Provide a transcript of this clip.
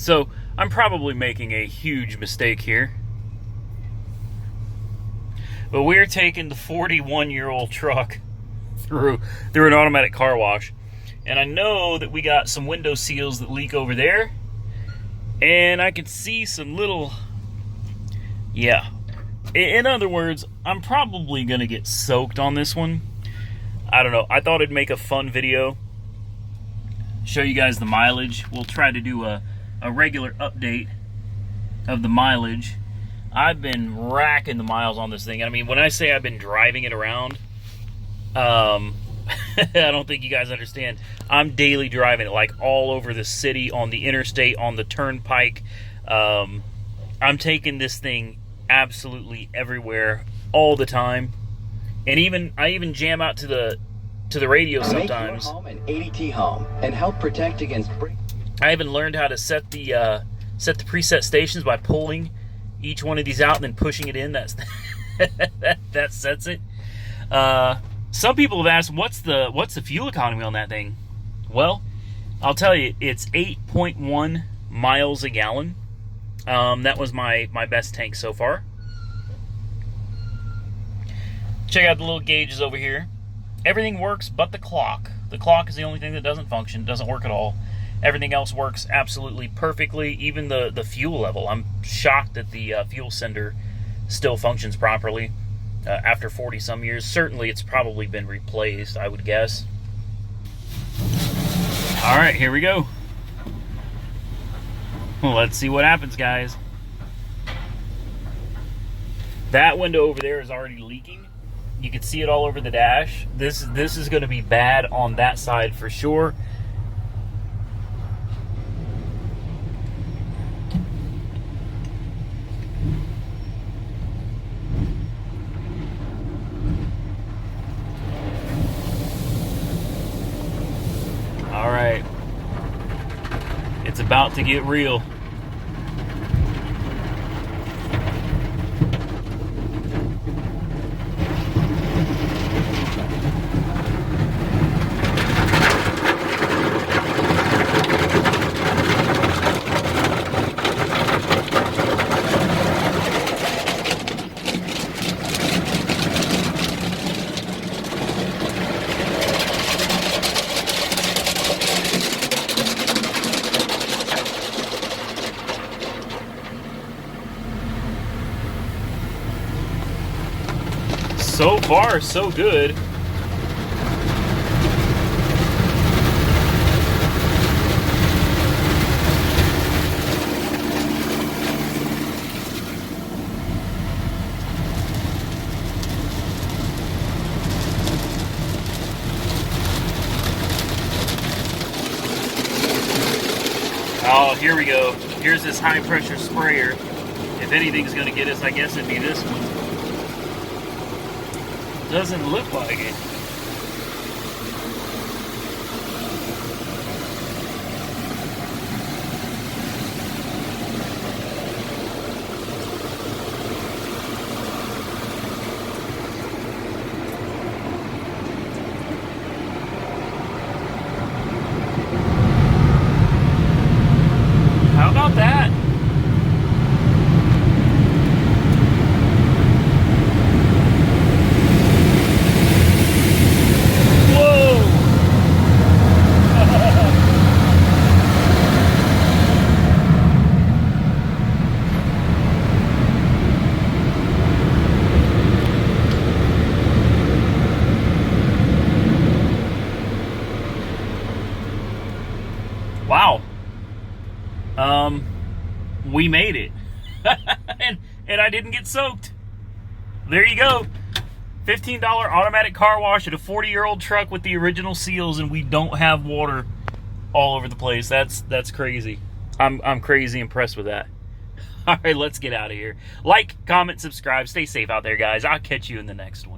So I'm probably making a huge mistake here. But we're taking the 41-year-old truck through an automatic car wash. And I know that we got some window seals that leak over there. And I can see some little... Yeah. In other words, I'm probably going to get soaked on this one. I don't know. I thought it'd make a fun video. Show you guys the mileage. We'll try to do a regular update of the mileage. I've been racking the miles on this thing. I mean, when I say I've been driving it around, I don't think you guys understand. I'm daily driving it, like all over the city, on the interstate, on the turnpike. I'm taking this thing absolutely everywhere, all the time. And I even jam out to the radio sometimes. Make your home an ADT home and help protect against. I even learned how to set the preset stations by pulling each one of these out and then pushing it in. That sets it. Some people have asked, what's the fuel economy on that thing? Well, I'll tell you, it's 8.1 miles a gallon. That was my best tank so far. Check out the little gauges over here. Everything works but the clock. The clock is the only thing that doesn't function, doesn't work at all. Everything else works absolutely perfectly, even the fuel level. I'm shocked that the fuel sender still functions properly after 40-some years. Certainly it's probably been replaced, I would guess. All right, here we go. Well, let's see what happens, guys. That window over there is already leaking. You can see it all over the dash. This is going to be bad on that side for sure. All right. It's about to get real. So far, so good. Oh, here we go. Here's this high pressure sprayer. If anything's gonna get us, I guess it'd be this one. Doesn't look like it. How about that? Wow. We made it. and I didn't get soaked. There you go. $15 automatic car wash at a 40-year-old truck with the original seals, and we don't have water all over the place. That's crazy. I'm crazy impressed with that. All right, let's get out of here. Like, comment, subscribe. Stay safe out there, guys. I'll catch you in the next one.